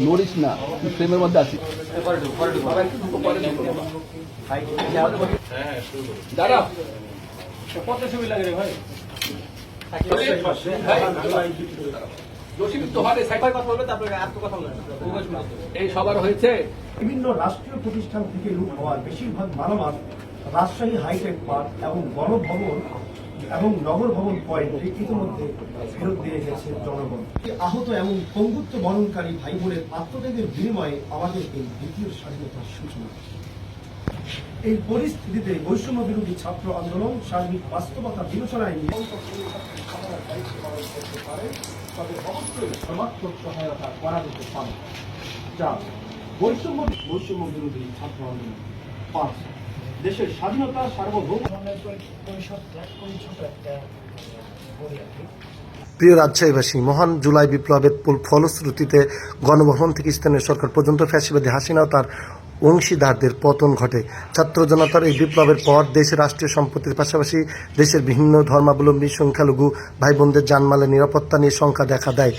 নড়িস না, ফ্রেমের মধ্যে আছি। দাঁড়া, কত ছবি লাগে রে ভাই? এই সবার হয়েছে। বিভিন্ন রাষ্ট্রীয় প্রতিষ্ঠান থেকে লুট হওয়ার বেশিরভাগ মালামাল রাজশাহী হাইটেক পার্ক এবং গণভবন এবং নগর ভবন পয়েন্টে ইতিমধ্যে ফেরত দিয়ে গেছে জনগণ। আহত এবং পঙ্গুত্ব বরণকারী ভাই বোনের আত্মত্যাগের বিনিময়ে আমাদের এই দ্বিতীয় স্বাধীনতার সূচনা। এই পরিস্থিতিতে বৈষম্য বিরোধী ছাত্র আন্দোলন সার্বিক বাস্তবতা বিবেচনায় নিয়ে তবে অবশ্যই সর্বাত্মক সহায়তা করা যেতে পারে। যা বৈষম্য বিরোধী ছাত্র আন্দোলন 5 দেশের স্বাধীনতা সার্বভৌম। প্রিয় রাজশাহীবাসী, মহান জুলাই বিপ্লবের ফলশ্রুতিতে গণভবন থেকে স্থানীয় সরকার পর্যন্ত ফ্যাসিবাদী হাসিনা ও তার অংশীদারদের পতন ঘটে। ছাত্র জনতার এই বিপ্লবের পর দেশের রাষ্ট্রীয় সম্পত্তির পাশাপাশি দেশের বিভিন্ন ধর্মাবলম্বী সংখ্যালঘু ভাই বোনদের জানমালের নিরাপত্তা নিয়ে শঙ্কা দেখা দেয়।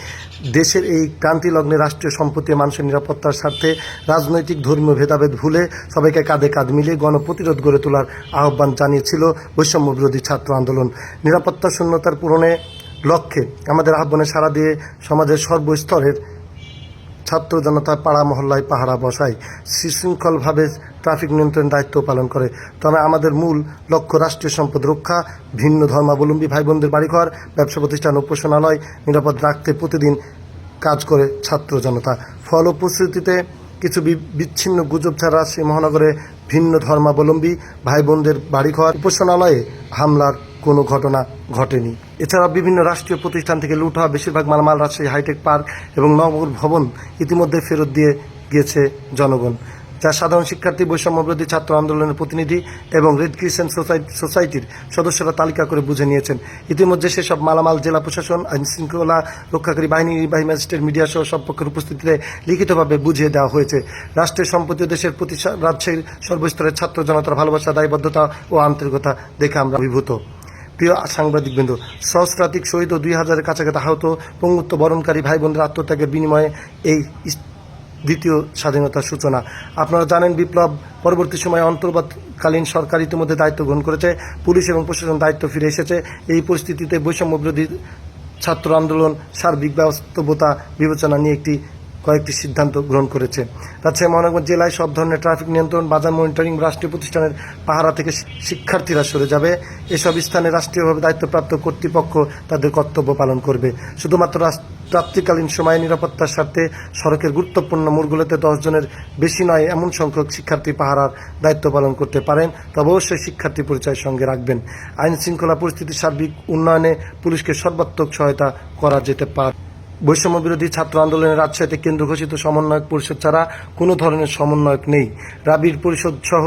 দেশের এই ক্রান্তি লগ্নে রাষ্ট্রীয় সম্পত্তি মানুষের নিরাপত্তার স্বার্থে রাজনৈতিক ধর্মীয় ভেদাভেদ ভুলে সবাইকে কাঁধে কাঁধ মিলিয়ে গণপ্রতিরোধ গড়ে তোলার আহ্বান জানিয়েছিল বৈষম্য বিরোধী ছাত্র আন্দোলন। নিরাপত্তা শূন্যতার পূরণে লক্ষ্যে আমাদের আহ্বানে সাড়া দিয়ে সমাজের সর্বস্তরের ছাত্র জনতা পাড়া মহল্লায় পাহারা বসায়, সুশৃঙ্খলভাবে ট্রাফিক নিয়ন্ত্রণের দায়িত্ব পালন করে। তবে আমাদের মূল লক্ষ্য রাষ্ট্রীয় সম্পদ রক্ষা, ভিন্ন ধর্মাবলম্বী ভাই বোনদের বাড়িঘর, ব্যবসা প্রতিষ্ঠান, উপাসনালয় নিরাপদ রাখতে প্রতিদিন কাজ করে ছাত্র জনতা। ফলশ্রুতিতে কিছু বিচ্ছিন্ন গুজব ছাড়া রাজশাহী মহানগরে ভিন্ন ধর্মাবলম্বী ভাই বোনদের বাড়িঘর, উপাসনালয়ে হামলার কোনো ঘটনা ঘটেনি। এছাড়া বিভিন্ন রাষ্ট্রীয় প্রতিষ্ঠান থেকে লুট হওয়া বেশিরভাগ মালামাল রাজশাহী হাইটেক পার্ক এবং নগর ভবন ইতিমধ্যে ফেরত দিয়ে গিয়েছে জনগণ, যা সাধারণ শিক্ষার্থী, বৈষম্য বিরোধী ছাত্র আন্দোলনের প্রতিনিধি এবং রেড ক্রিসেন্ট সোসাইটির সদস্যরা তালিকা করে বুঝে নিয়েছেন। ইতিমধ্যে সেসব মালামাল জেলা প্রশাসন, আইনশৃঙ্খলা রক্ষাকারী বাহিনী, নির্বাহী ম্যাজিস্ট্রেট, মিডিয়া সহ সব পক্ষের উপস্থিতিতে লিখিতভাবে বুঝিয়ে দেওয়া হয়েছে। রাষ্ট্রের সম্পত্তি ও দেশের প্রতি রাজশাহীর সর্বস্তরের ছাত্র জনতার ভালোবাসা, দায়বদ্ধতা ও আন্তরিকতা দেখে আমরা অভিভূত। প্রিয় সাংবাদিকবৃন্দ, সহস্রাধিক শহীদ ও 2000-এর কাছাকাছি আহত পঙ্গুত্ব বরণকারী ভাই বোনদের আত্মত্যাগের বিনিময়ে এই দ্বিতীয় স্বাধীনতার সূচনা। আপনারা জানেন, বিপ্লব পরবর্তী সময়ে অন্তর্বর্তীকালীন সরকার ইতিমধ্যে দায়িত্ব গ্রহণ করেছে, পুলিশ এবং প্রশাসন দায়িত্ব ফিরে এসেছে। এই পরিস্থিতিতে বৈষম্য বিরোধী ছাত্র আন্দোলন সার্বিক বাস্তবতা বিবেচনা নিয়ে কয়েকটি সিদ্ধান্ত গ্রহণ করেছে। রাজশাহী মহানগর জেলায় সব ধরনের ট্রাফিক নিয়ন্ত্রণ, বাজার মনিটরিং, রাষ্ট্রীয় প্রতিষ্ঠানের পাহারা থেকে শিক্ষার্থীরা সরে যাবে। এসব স্থানে রাষ্ট্রীয়ভাবে দায়িত্বপ্রাপ্ত কর্তৃপক্ষ তাদের কর্তব্য পালন করবে। শুধুমাত্র রাত্রিকালীন সময়ে নিরাপত্তার স্বার্থে সড়কের গুরুত্বপূর্ণ মোড়গুলোতে 10 জনের বেশি নয় এমন সংখ্যক শিক্ষার্থী পাহারার দায়িত্ব পালন করতে পারেন, তবে অবশ্যই শিক্ষার্থী পরিচয় সঙ্গে রাখবেন। আইন শৃঙ্খলা পরিস্থিতির সার্বিক উন্নয়নে পুলিশকে সর্বাত্মক সহায়তা করা যেতে পারে। বৈষম্য বিরোধী ছাত্র আন্দোলনের রাজশাহীতে কেন্দ্র ঘোষিত সমন্বয়ক পরিষদ ছাড়া কোনো ধরনের সমন্বয়ক নেই। রাবির পরিষদ সহ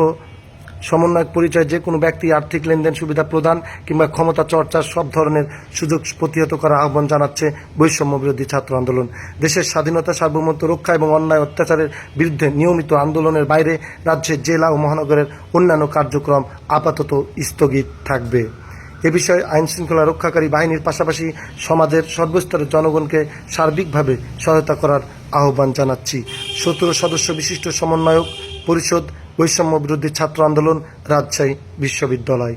সমন্বয়ক পরিচয় যে কোনো ব্যক্তি আর্থিক লেনদেন সুবিধা প্রদান কিংবা ক্ষমতা চর্চার সব ধরনের সুযোগ প্রতিহত করার আহ্বান জানাচ্ছে বৈষম্য বিরোধী ছাত্র আন্দোলন। দেশের স্বাধীনতা, সার্বভৌমত্ব রক্ষা এবং অন্যায় অত্যাচারের বিরুদ্ধে নিয়মিত আন্দোলনের বাইরে রাজ্যের জেলা ও মহানগরের অন্যান্য কার্যক্রম আপাতত স্থগিত থাকবে। এ বিষয়ে আইনশৃঙ্খলা রক্ষাকারী বাহিনীর পাশাপাশি সমাজের সর্বস্তরের জনগণকে সার্বিকভাবে সহায়তা করার আহ্বান জানাচ্ছি। 17 সদস্য বিশিষ্ট সমন্বয়ক পরিষদ, বৈষম্য বিরোধী ছাত্র আন্দোলন, রাজশাহী বিশ্ববিদ্যালয়।